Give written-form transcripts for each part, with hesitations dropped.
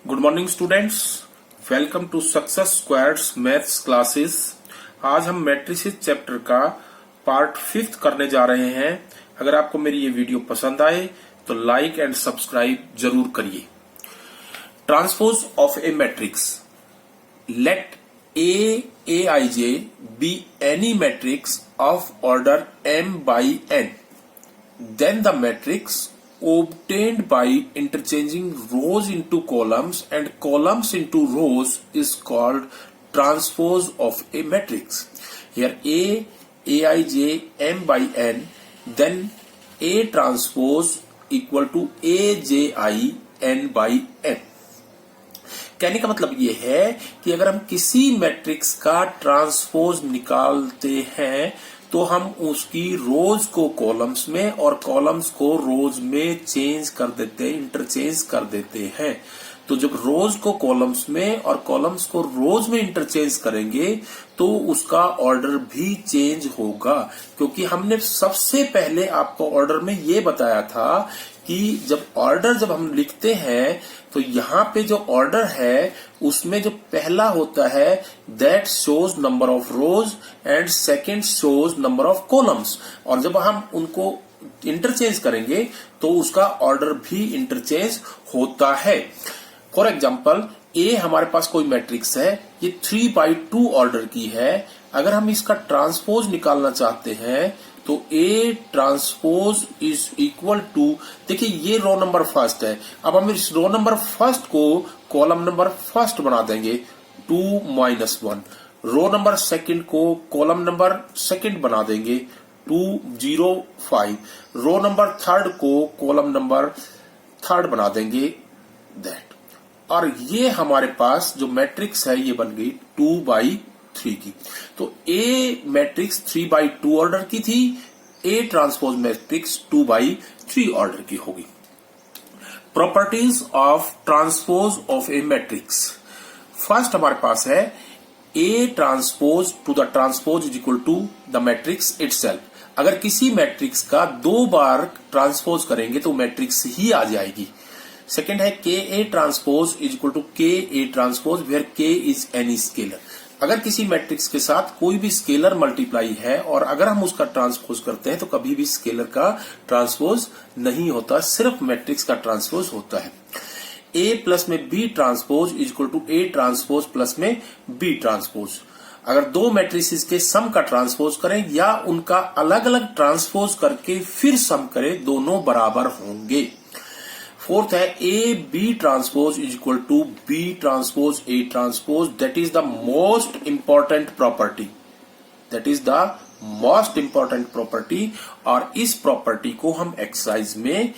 Good morning students, welcome to success squares maths classes. आज हम matrices chapter का part 5 करने जा रहे हैं। अगर आपको मेरी ये वीडियो पसंद आए तो लाइक एंड सब्सक्राइब जरूर करिए। Transpose of a matrix, let aij be any matrix of order m by n, then the matrix obtained by interchanging rows into columns and columns into rows is called transpose of a matrix. Here aij m by n, then a transpose equal to aji n by n. कहने का मतलब ये है कि अगर हम किसी matrix का ट्रांसपोज निकालते हैं तो हम उसकी रोज को कॉलम्स में और कॉलम्स को रोज में चेंज कर देते हैं, इंटरचेंज कर देते हैं। तो जब रोज को कॉलम्स में और कॉलम्स को रोज में इंटरचेंज करेंगे तो उसका ऑर्डर भी चेंज होगा, क्योंकि हमने सबसे पहले आपको ऑर्डर में ये बताया था कि जब हम लिखते हैं तो यहाँ पे जो ऑर्डर है उसमें जो पहला होता है that shows number of rose and second shows number of columns, और जब हम उनको इंटरचेंज करेंगे तो उसका ऑर्डर भी इंटरचेंज होता है। फॉर एग्जाम्पल ए हमारे पास कोई मैट्रिक्स है, ये 3/2 ऑर्डर की है। अगर हम इसका ट्रांसपोज निकालना चाहते हैं तो A transpose is equal to, देखिए ये रो नंबर फर्स्ट है, अब हम इस रो नंबर फर्स्ट को कॉलम नंबर फर्स्ट बना देंगे 2-1, रो नंबर सेकंड को कॉलम नंबर सेकंड बना देंगे 2-0-5, रो नंबर थर्ड को कॉलम नंबर थर्ड बना देंगे दैट, और ये हमारे पास जो मैट्रिक्स है ये बन गई 2/3 की। तो ए मैट्रिक्स 3/2 ऑर्डर की थी, ए ट्रांसपोज मैट्रिक्स 2/3 ऑर्डर की होगी। Properties of transpose of a matrix, first हमारे पास है A transpose to the transpose is equal to the matrix itself. अगर किसी मैट्रिक्स का 2 बार ट्रांसपोज करेंगे तो मैट्रिक्स ही आ जाएगी। सेकेंड है K A transpose is equal to K A transpose where K is any scalar. अगर किसी मैट्रिक्स के साथ कोई भी स्केलर मल्टीप्लाई है और अगर हम उसका ट्रांसपोज करते हैं तो कभी भी स्केलर का ट्रांसपोज नहीं होता, सिर्फ मैट्रिक्स का ट्रांसपोज होता है। ए प्लस में B transpose is equal to A transpose plus में बी ट्रांसपोज। अगर दो मैट्रिसेस के सम का ट्रांसपोज करें या उनका अलग अलग ट्रांसपोज करके फिर सम करें, दोनों बराबर होंगे। फोर्थ है A B transpose is equal to B transpose A transpose, that is the most important property, that is the most important property, और इस प्रॉपर्टी को हम एक्सरसाइज में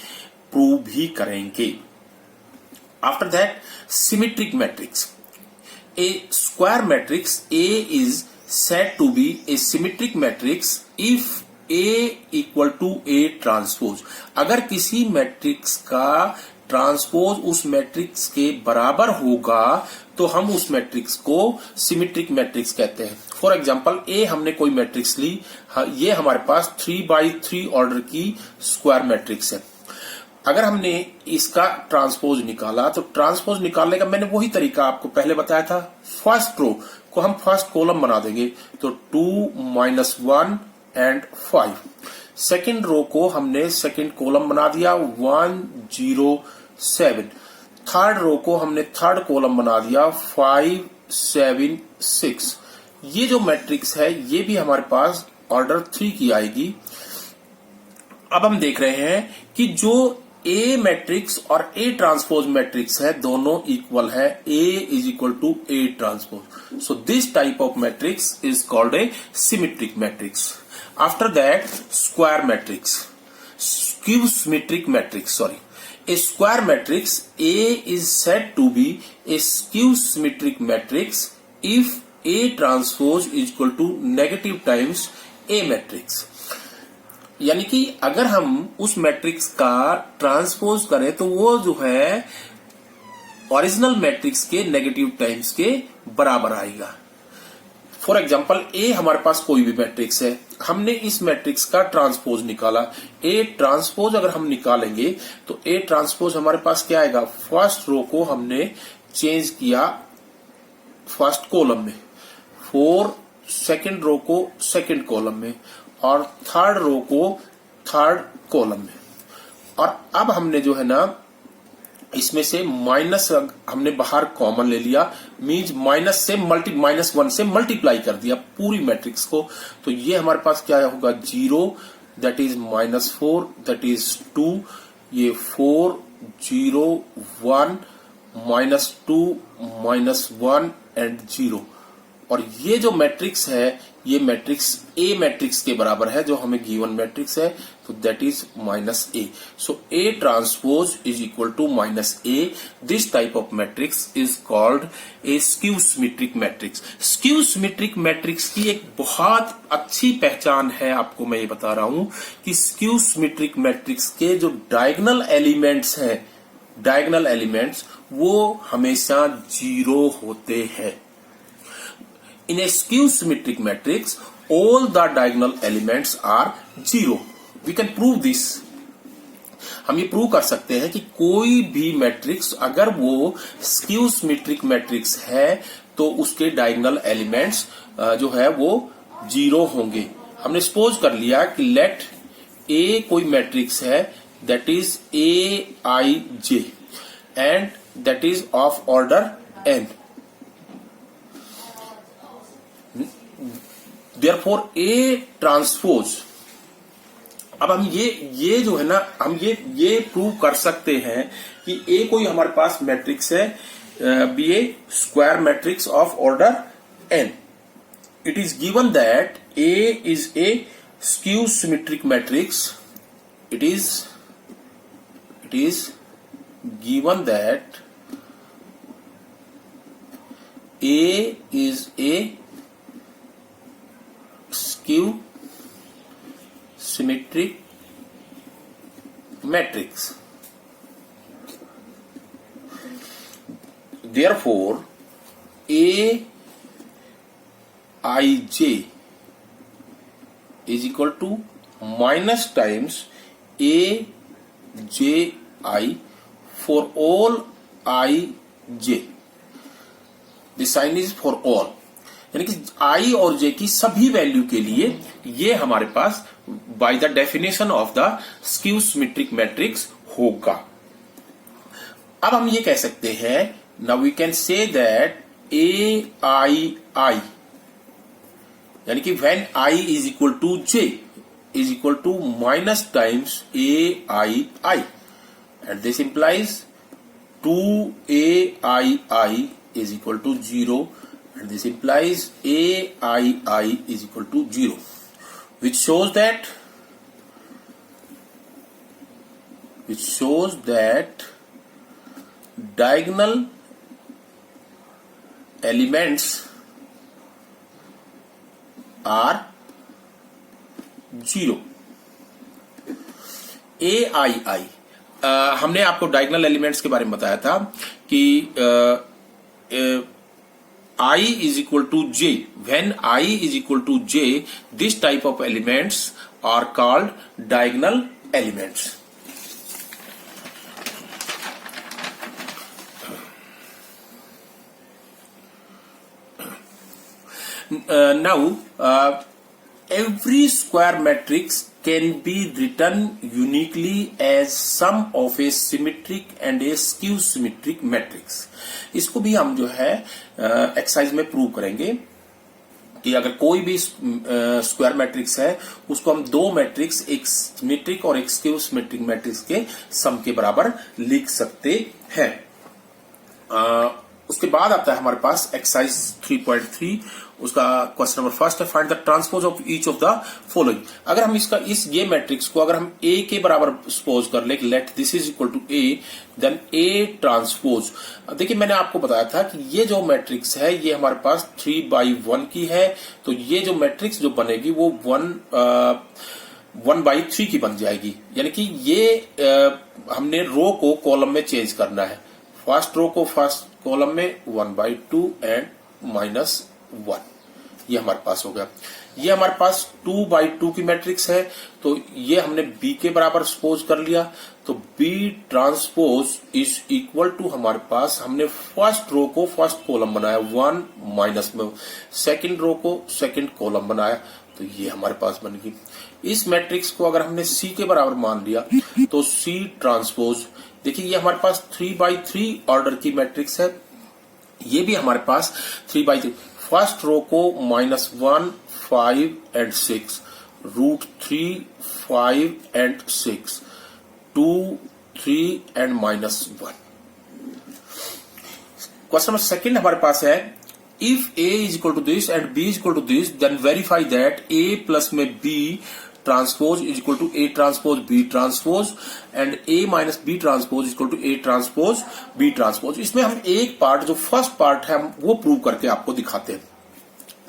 प्रूव भी करेंगे। After that symmetric matrix, A square matrix A is said to be a symmetric matrix if A equal to A transpose. अगर किसी matrix का ट्रांसपोज उस मैट्रिक्स के बराबर होगा तो हम उस मैट्रिक्स को सिमेट्रिक मैट्रिक्स कहते हैं। फॉर एग्जांपल ए हमने कोई मैट्रिक्स ली, ये हमारे पास 3/3 ऑर्डर की स्क्वायर मैट्रिक्स है। अगर हमने इसका ट्रांसपोज निकाला तो ट्रांसपोज निकालने का मैंने वही तरीका आपको पहले बताया था। फर्स्ट रो को हम फर्स्ट कॉलम बना देंगे तो 2-1 एंड 5, सेकेंड रो को हमने सेकेंड कॉलम बना दिया 1-0-7, थर्ड रो को हमने थर्ड कॉलम बना दिया 5-7-6। ये जो मैट्रिक्स है ये भी हमारे पास ऑर्डर 3 की आएगी। अब हम देख रहे हैं कि जो ए मैट्रिक्स और ए ट्रांसपोज मैट्रिक्स है दोनों इक्वल है, A is equal to A transpose. So this type of matrix is called a symmetric matrix. After that, square matrix, skew symmetric matrix, a square matrix A is said to be a skew symmetric matrix if A transpose is equal to negative times A matrix। यानी कि अगर हम उस matrix का transpose करें तो वो जो है ओरिजिनल मैट्रिक्स के नेगेटिव टाइम्स के बराबर आएगा। फॉर एग्जाम्पल ए हमारे पास कोई भी मैट्रिक्स है, हमने इस मैट्रिक्स का ट्रांसपोज निकाला, ए ट्रांसपोज अगर हम निकालेंगे तो ए ट्रांसपोज हमारे पास क्या आएगा, फर्स्ट रो को हमने चेंज किया फर्स्ट कॉलम में, फोर सेकंड रो को सेकंड कॉलम में, और थर्ड रो को थर्ड कॉलम में। और अब हमने जो है ना इसमें से माइनस हमने बाहर कॉमन ले लिया, मींस माइनस वन से मल्टीप्लाई कर दिया पूरी मैट्रिक्स को। तो ये हमारे पास क्या होगा, 0 दैट इज -4 दैट इज 2, ये 4 0 1 -2 -1 एंड 0। और ये जो मैट्रिक्स है ये मैट्रिक्स ए मैट्रिक्स के बराबर है जो हमें गिवन मैट्रिक्स है, तो that is -A। So A transpose is equal to -A। This type of matrix is called a skew symmetric matrix. Skew symmetric matrix की एक बहुत अच्छी पहचान है, आपको मैं ये बता रहा हूं कि स्क्यू सिमेट्रिक मैट्रिक्स के जो डायगोनल एलिमेंट्स हैं, डायगोनल एलिमेंट्स वो हमेशा 0 होते हैं। In a skew symmetric matrix, all the diagonal elements are 0. We can prove this. हम ये प्रूव कर सकते हैं कि कोई भी मैट्रिक्स अगर वो स्क्यू सिमेट्रिक मैट्रिक्स है तो उसके डायगोनल एलिमेंट्स जो है वो 0 होंगे। हमने सपोज कर लिया कि लेट ए कोई मैट्रिक्स है that is AIJ and that is of order n। Therefore A transpose, अब हम ये जो है ना हम ये प्रूव कर सकते हैं कि A कोई हमारे पास मैट्रिक्स है, B A square matrix of order n। It is given that A is a skew symmetric matrix. It is given that A is a skew symmetric matrix. Therefore, AIJ is equal to minus times AJI for all IJ. The sign is for all, यानी कि I और J की सभी value के लिए ये हमारे पास by the definition of the skew symmetric matrix होगा। अब हम ये कह सकते हैं, now we can say that AII यानी कि when I is equal to J is equal to minus times AII and this implies 2AII is equal to 0 and this implies AII is equal to 0, which shows that diagonal elements are 0. AII हमने आपको diagonal elements के बारे में बताया था कि I is equal to J. When I is equal to J, this type of elements are called diagonal elements. Now, every square matrix can be written uniquely as sum of a symmetric and a skew symmetric matrix. इसको भी हम जो है exercise में prove करेंगे कि अगर कोई भी स्क्वायर मैट्रिक्स है उसको हम दो मैट्रिक्स, एक सिमेट्रिक और एक स्क्यू सिमेट्रिक मैट्रिक्स के सम के बराबर लिख सकते हैं। उसके बाद आता है हमारे पास एक्सरसाइज 3.3, उसका क्वेश्चन नंबर फर्स्ट है, find the transpose of each of the following. अगर हम ये मैट्रिक्स को अगर हम ए के बराबर सपोज कर ले, let this is equal to A, then A transpose. देखिए मैंने आपको बताया था कि ये जो मैट्रिक्स है ये हमारे पास 3/1 की है, तो ये जो मैट्रिक्स जो बनेगी वो 1/3 की बन जाएगी। यानी कि ये हमने रो को कॉलम में चेंज करना है, फर्स्ट रो को फर्स्ट कॉलम में 1/2 एंड -1। ये हमारे पास हो गया। ये हमारे पास 2/2 की मैट्रिक्स है, तो ये हमने B के बराबर सपोज कर लिया। तो B transpose is equal to हमारे पास, हमने फर्स्ट रो को फर्स्ट कॉलम बनाया 1 माइनस में, सेकंड रो को सेकंड कॉलम बनाया, तो ये हमारे पास बन गई। इस मैट्रिक्स को अगर हमने C के बराबर मान लिया तो C ट्रांसपोज, देखिए ये हमारे पास 3/3 ऑर्डर की मैट्रिक्स है, ये भी हमारे पास 3/3। फर्स्ट रो को -1 5 and 6, √3 5 and 6, 2 3 and -1। Question number second हमारे पास है, if A is equal to this and B is equal to this, then verify that A plus में B transpose is equal to A transpose B transpose and A minus B transpose is equal to A transpose B transpose. इसमें हम एक part, जो first part है, हम वो prove करके आपको दिखाते हैं।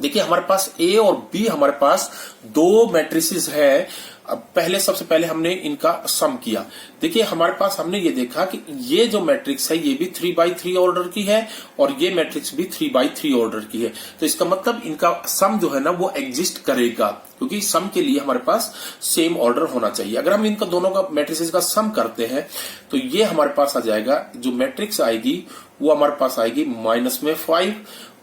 देखिए हमारे पास A और B हमारे पास दो मैट्रिसेस है। अब सबसे पहले हमने इनका सम किया। देखिए हमारे पास हमने ये देखा कि ये जो मैट्रिक्स है ये भी 3/3 ऑर्डर की है और ये मैट्रिक्स भी 3/3 ऑर्डर की है। तो इसका मतलब इनका सम जो है ना वो एग्जिस्ट करेगा, क्योंकि सम के लिए हमारे पास सेम ऑर्डर होना चाहिए। अगर हम इनका दोनों का मैट्रिसेस का सम करते हैं तो ये हमारे पास आ जाएगा, जो मैट्रिक्स आएगी वो हमारे पास आएगी -5,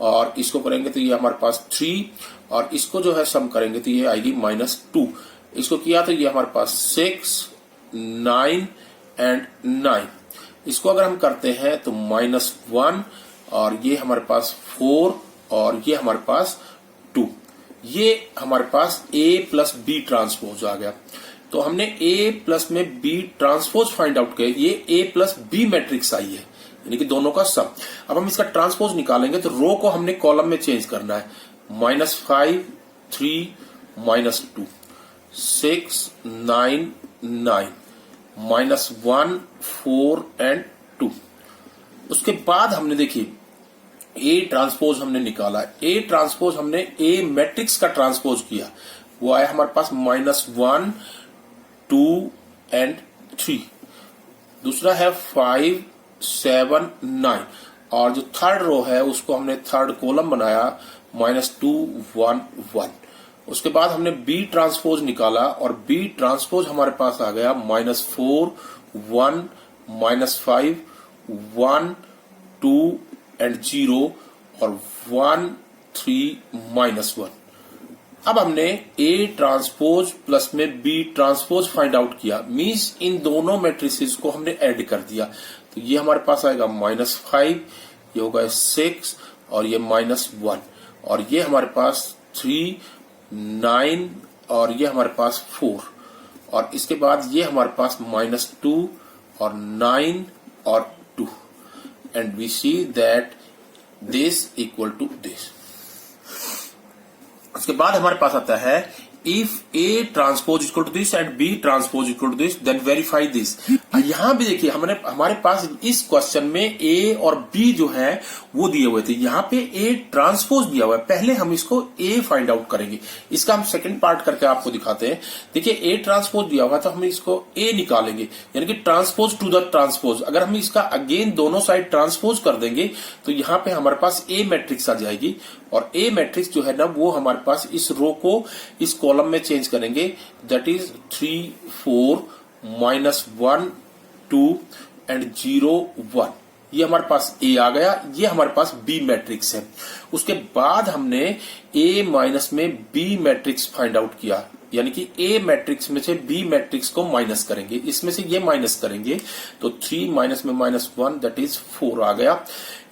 और इसको करेंगे तो ये हमारे पास 3, और इसको जो है सम करेंगे तो ये आएगी -2। इसको किया तो ये हमारे पास 6 9 एंड 9। इसको अगर हम करते हैं तो -1, और ये हमारे पास 4, और ये हमारे पास 2। ये हमारे पास A प्लस B ट्रांसपोज आ गया। तो हमने A प्लस में B ट्रांसपोज फाइंड आउट किया, ये A प्लस B मैट्रिक्स आई है, यानी कि दोनों का सम। अब हम इसका ट्रांसपोज निकालेंगे तो रो को हमने कॉलम में चेंज करना है। -5 3 -2 6 9 9 -1 4 एंड 2। उसके बाद हमने देखिए A ट्रांसपोज हमने निकाला। A ट्रांसपोज हमने A मैट्रिक्स का ट्रांसपोज किया, वो आया हमारे पास -1 2 एंड 3। दूसरा है 5 7 9, और जो थर्ड रो है उसको हमने थर्ड कॉलम बनाया -2 1 1। उसके बाद हमने B ट्रांसपोज निकाला, और B ट्रांसपोज हमारे पास आ गया -4 1 -5 1 2 एंड 0 और 1 3 -1। अब हमने A ट्रांसपोज प्लस में B ट्रांसपोज फाइंड आउट किया, मींस इन दोनों मैट्रिसेस को हमने ऐड कर दिया। तो ये हमारे पास आएगा -5, ये होगा 6, और ये -1, और ये हमारे पास 3 9, और ये हमारे पास 4, और इसके बाद ये हमारे पास -2 और 9 और 2, and we see that this equal to this. उसके बाद हमारे पास आता है, if A transpose equal to this and B transpose equal to this, then verify this. यहां भी देखिए हमारे पास इस क्वेश्चन में A और B जो है वो दिए हुए थे, यहाँ पे A ट्रांसपोज दिया हुआ है। पहले हम इसको A फाइंड आउट करेंगे, इसका हम सेकंड पार्ट करके आपको दिखाते हैं। देखिए A ट्रांसपोज दिया हुआ है तो हम इसको A निकालेंगे, यानी कि ट्रांसपोज टू द ट्रांसपोज। अगर हम इसका अगेन दोनों साइड ट्रांसपोज कर देंगे तो यहाँ पे हमारे पास A मैट्रिक्स आ जाएगी, और A मैट्रिक्स जो है ना वो हमारे पास इस रो को इस कॉलम में चेंज करेंगे, दैट इज 3 4 -1 2 एंड 0 1। ये हमारे पास A आ गया, ये हमारे पास B मैट्रिक्स है। उसके बाद हमने A माइनस में B मैट्रिक्स फाइंड आउट किया, यानी कि A मैट्रिक्स में से B मैट्रिक्स को माइनस करेंगे, इसमें से ये माइनस करेंगे, तो 3 माइनस में -1 दैट इज 4 आ गया।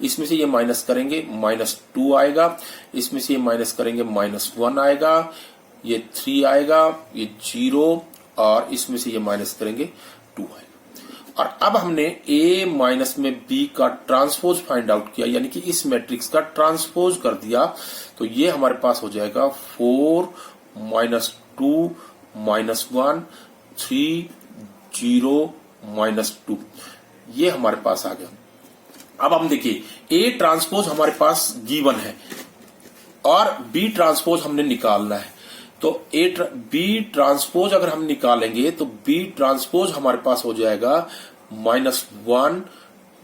इसमें से ये माइनस करेंगे -2 आएगा, इसमें से ये माइनस करेंगे -1 आएगा, ये 3 आएगा, ये 0, और इसमें से ये माइनस करेंगे 2 आएगा। और अब हमने A माइनस में B का ट्रांसपोज फाइंड आउट किया, यानी कि इस मैट्रिक्स का ट्रांसपोज कर दिया, तो ये हमारे पास हो जाएगा 4 -2 -1 3 0 -2। ये हमारे पास आ गया। अब हम देखिए A ट्रांसपोज हमारे पास गिवन है और B ट्रांसपोज हमने निकालना है। तो B ट्रांसपोज अगर हम निकालेंगे तो B ट्रांसपोज हमारे पास हो जाएगा -1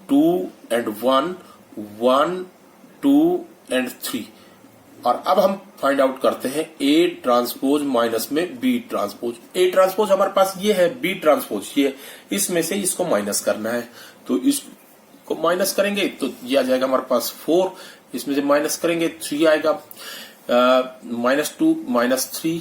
2 एंड 1 1 2 एंड 3। और अब हम फाइंड आउट करते हैं ए ट्रांसपोज माइनस में बी ट्रांसपोज। ए ट्रांसपोज हमारे पास ये है, बी ट्रांसपोज ये, इसमें से इसको माइनस करना है, तो इसको माइनस करेंगे तो ये आ जाएगा हमारे पास 4, इसमें से माइनस करेंगे 3 आएगा, -2 -3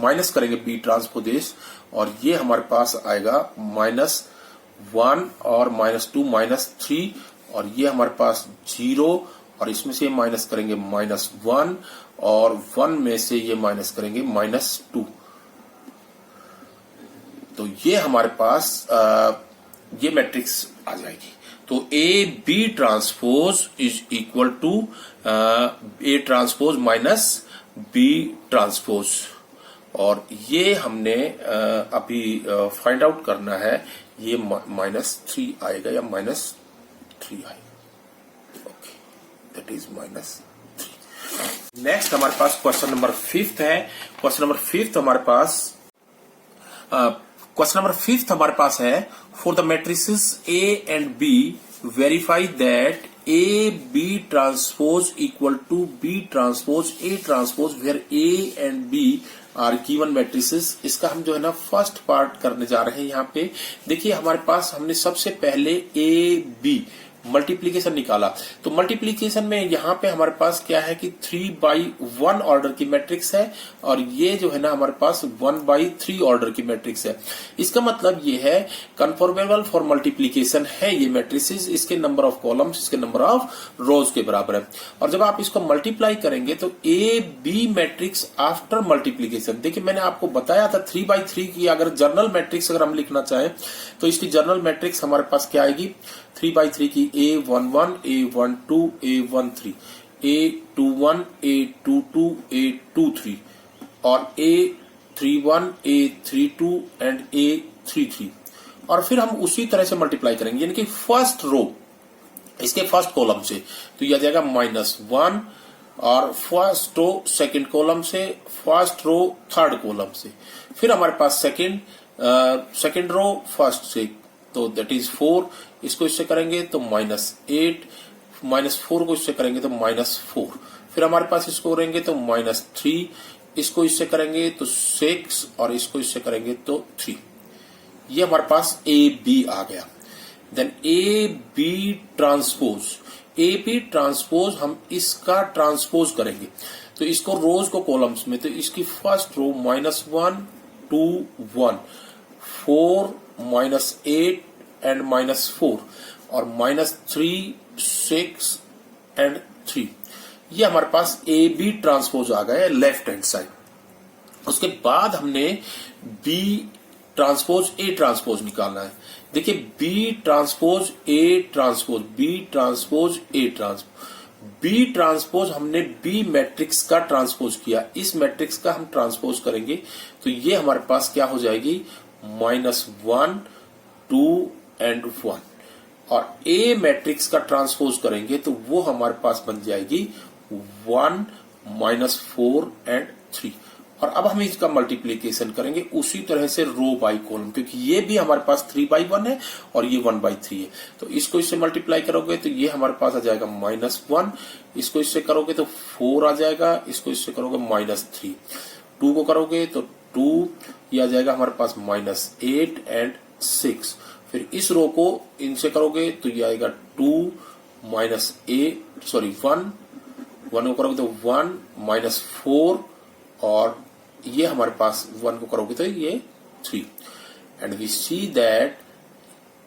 माइनस करेंगे बी ट्रांसपोजेस और ये हमारे पास आएगा -1 और -2 -3 और ये हमारे पास 0 और इसमें से माइनस करेंगे -1 और 1 में से ये माइनस करेंगे -2। तो ये हमारे पास ये मैट्रिक्स आ जाएगी। तो A B transpose is equal to A transpose minus B transpose और ये हमने अभी फाइंड आउट करना है, ये -3 आएगा या -3 आएगा। Okay, that is -3। नेक्स्ट हमारे पास क्वेश्चन नंबर 5 है। क्वेश्चन नंबर 5 हमारे पास है, for the matrices A and B verify that A B transpose equal to B transpose A transpose where A and B are given matrices. इसका हम जो है ना फर्स्ट पार्ट करने जा रहे हैं। यहाँ पे देखिए हमारे पास हमने सबसे पहले ए बी मल्टीप्लीकेशन निकाला, तो मल्टीप्लीकेशन में यहाँ पे हमारे पास क्या है कि 3/1 ऑर्डर की मैट्रिक्स है और ये जो है ना हमारे पास 1/3 ऑर्डर की मैट्रिक्स है। इसका मतलब ये है कन्फॉर्मेबल फॉर मल्टीप्लीकेशन है ये मैट्रिसेस, इसके नंबर ऑफ कॉलम्स इसके नंबर ऑफ रोज के बराबर है। और जब आप इसको मल्टीप्लाई करेंगे तो A B matrix after multiplication, देखिए मैंने आपको बताया था 3/3 की अगर जर्नल मैट्रिक्स अगर हम लिखना चाहें तो इसकी जर्नल मैट्रिक्स हमारे पास क्या आएगी, 3/3 की A11 A12 A13 A21 A22 A23 और A31 A32 एंड A33 और फिर हम उसी तरह से मल्टीप्लाई करेंगे, यानी कि फर्स्ट रो इसके फर्स्ट कॉलम से तो यह आ जाएगा -1 और फर्स्ट रो सेकंड कॉलम से, फर्स्ट रो थर्ड कॉलम से, फिर हमारे पास सेकंड रो फर्स्ट से तो दैट इज 4, इसको इससे करेंगे तो -8, -4 को इससे करेंगे तो -4, फिर हमारे पास इसको करेंगे तो -3, इसको इससे करेंगे तो 6 और इसको इससे करेंगे तो 3। ये हमारे पास ए बी आ गया। देन ए बी ट्रांसपोज हम इसका ट्रांसपोज करेंगे तो इसको रोज को कॉलम्स में, तो इसकी फर्स्ट रो -1 2 1 4 -8 एंड -4 और -3 6 एंड 3। ये हमारे पास ए बी ट्रांसपोज आ गया लेफ्ट हैंड साइड। उसके बाद हमने बी ट्रांसपोज ए ट्रांसपोज निकालना है। देखिए B transpose A transpose, B transpose A transpose, B transpose हमने बी मैट्रिक्स का ट्रांसपोज किया, इस मैट्रिक्स का हम ट्रांसपोज करेंगे तो ये हमारे पास क्या हो जाएगी -1 2 एंड 1 और ए मैट्रिक्स का ट्रांसपोज करेंगे तो वो हमारे पास बन जाएगी 1 -4 एंड 3। और अब हम इसका मल्टीप्लीकेशन करेंगे उसी तरह से रो बाई कॉलम, क्योंकि ये भी हमारे पास 3/1 है और ये 1/3 है, तो इसको इससे मल्टीप्लाई करोगे तो ये हमारे पास आ जाएगा -1, इसको इससे करोगे तो 4 आ जाएगा, इसको इससे करोगे -3, 2 को करोगे तो 2, ये आ जाएगा हमारे पास -8 एंड 6, फिर इस रो को इनसे करोगे तो ये आएगा 2 1 को करोगे तो 1 -4 और ये हमारे पास 1 को करोगे तो ये 3 and we see that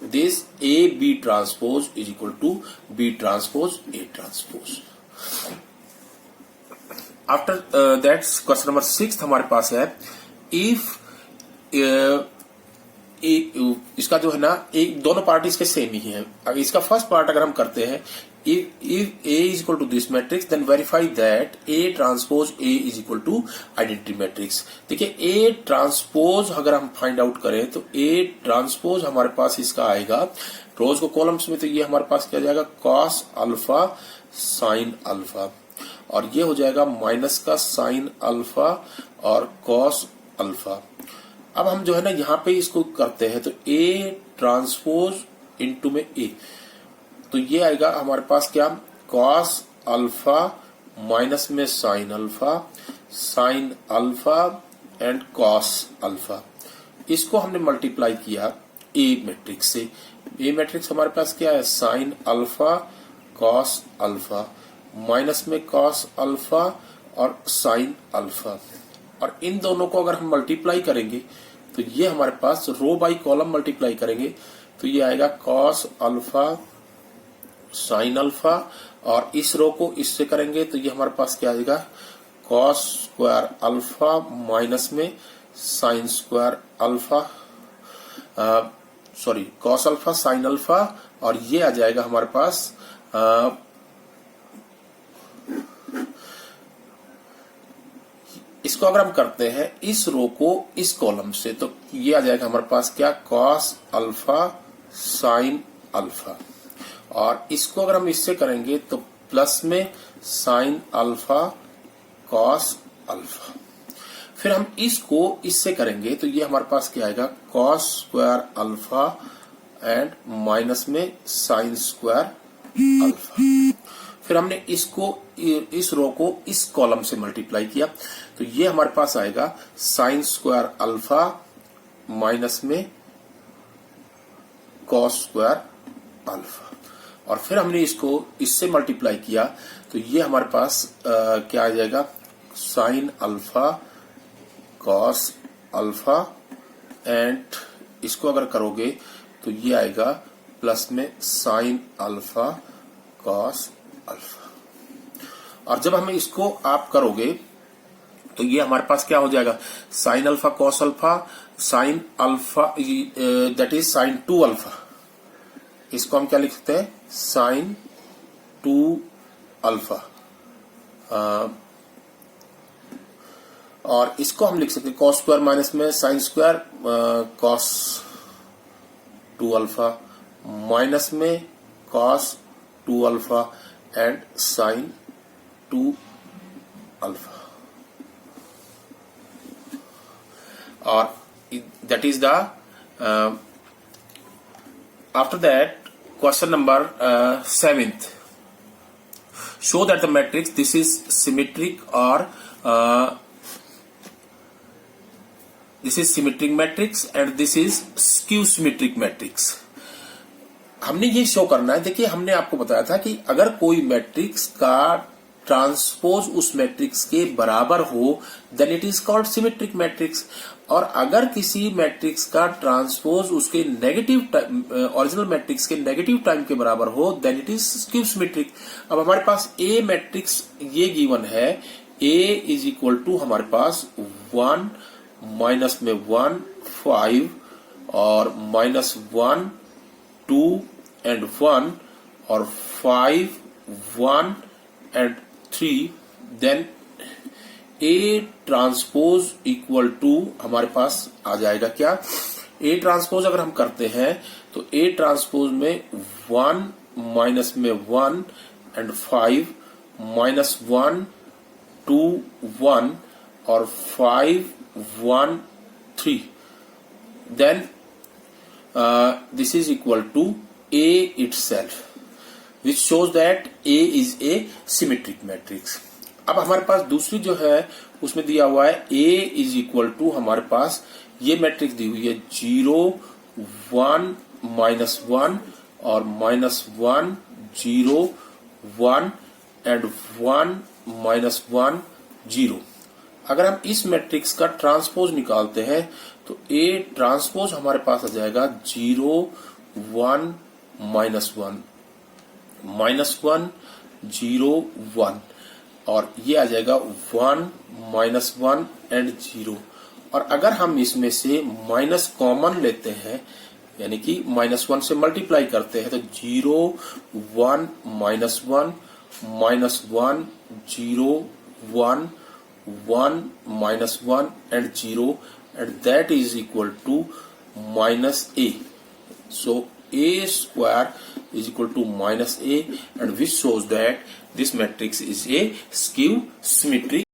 this A B transpose is equal to B transpose A transpose. After that question number 6 हमारे पास है, इफ इसका जो है ना एक दोनों पार्ट इसके सेम ही है। अगर इसका फर्स्ट पार्ट अगर हम करते हैं, if A is equal to this matrix then verify that A transpose A is equal to identity matrix। देखिए A ट्रांसपोज अगर हम फाइंड आउट करें तो A ट्रांसपोज हमारे पास इसका आएगा रोज को कॉलम्स में, तो ये हमारे पास क्या जाएगा cos अल्फा sin अल्फा और ये हो जाएगा माइनस का sin अल्फा और cos अल्फा। अब हम जो है ना यहाँ पे इसको करते हैं तो A ट्रांसपोज इनटू में A, तो ये आएगा हमारे पास क्या कॉस अल्फा माइनस में sine alpha and cos alpha. इसको हमने मल्टीप्लाई किया ए मैट्रिक्स से। ए मैट्रिक्स हमारे पास क्या है, sine alpha cos alpha minus में कॉस अल्फा और साइन अल्फा, और इन दोनों को अगर हम मल्टीप्लाई करेंगे तो ये हमारे पास रो बाई कॉलम मल्टीप्लाई करेंगे तो ये आएगा कॉस अल्फा साइन अल्फा, और इस रो को इससे करेंगे तो ये हमारे पास क्या आएगा, कॉस स्क्वायर अल्फा माइनस में sine square alpha, sorry cos alpha sine alpha, और ये आ जाएगा हमारे पास इसको अगर हम करते हैं इस रो को इस कॉलम से तो ये आ जाएगा हमारे पास क्या, कॉस अल्फा साइन अल्फा, और इसको अगर हम इससे करेंगे तो प्लस में साइन अल्फा कॉस अल्फा। फिर हम इसको इससे करेंगे तो ये हमारे पास क्या आएगा, cos square alpha and minus में साइन स्क्वायर अल्फा। फिर हमने इसको इस रो को इस कॉलम से मल्टीप्लाई किया तो ये हमारे पास आएगा साइन स्क्वायर अल्फा माइनस में कॉस स्क्वायर अल्फा, और फिर हमने इसको इससे मल्टीप्लाई किया तो ये हमारे पास क्या आ जाएगा, sine alpha cos alpha, and इसको अगर करोगे तो ये आएगा प्लस में साइन अल्फा कॉस अल्फा। और जब हमें इसको आप करोगे तो ये हमारे पास क्या हो जाएगा, sine alpha cos alpha sine alpha that is sine 2 alpha. इसको हम क्या लिख सकते हैं, साइन 2 अल्फा, और इसको हम लिख सकते हैं कॉस स्क्वायर माइनस में sine square cos 2 alpha minus में cos 2 alpha and sine 2 alpha, और that is the after that question number 7th, show that the matrix this is symmetric or this is symmetric matrix and this is skew symmetric matrix। हमने ये show करना है, देखिए हमने आपको बताया था कि अगर कोई मैट्रिक्स का ट्रांसपोज उस मैट्रिक्स के बराबर हो then it is called symmetric matrix, और अगर किसी मैट्रिक्स का ट्रांसपोज उसके नेगेटिव ओरिजिनल मैट्रिक्स के नेगेटिव टाइम के बराबर हो then it is skew symmetric. अब हमारे पास ए मैट्रिक्स ये गिवन है, ए इज इक्वल टू हमारे पास 1 माइनस में 1 5 और माइनस 1 2 and 1 और 5 1 and 3, then A transpose equal to हमारे पास आ जाएगा क्या, A ट्रांसपोज अगर हम करते हैं तो A ट्रांसपोज में 1 माइनस में 1 and 5 माइनस 1 2 1 और 5 1 3, then this is equal to A itself, which shows that A is a symmetric matrix। अब हमारे पास दूसरी जो है उसमें दिया हुआ है A is equal to हमारे पास ये मैट्रिक्स दी हुई है 0 1 माइनस 1 और माइनस 1 0 1 एंड 1 माइनस 1 0। अगर हम इस मैट्रिक्स का ट्रांसपोज निकालते हैं तो A ट्रांसपोज हमारे पास आ जाएगा 0 1 माइनस 1 माइनस 1 0 1, और ये आ जाएगा 1 माइनस 1 एंड 0। और अगर हम इसमें से माइनस कॉमन लेते हैं यानी कि माइनस 1 से मल्टीप्लाई करते हैं तो 0 1 minus 1 minus 1 0 1 1 minus 1 and 0, and that is equal to minus A. So A square is equal to minus A, and which shows that this matrix is a skew symmetric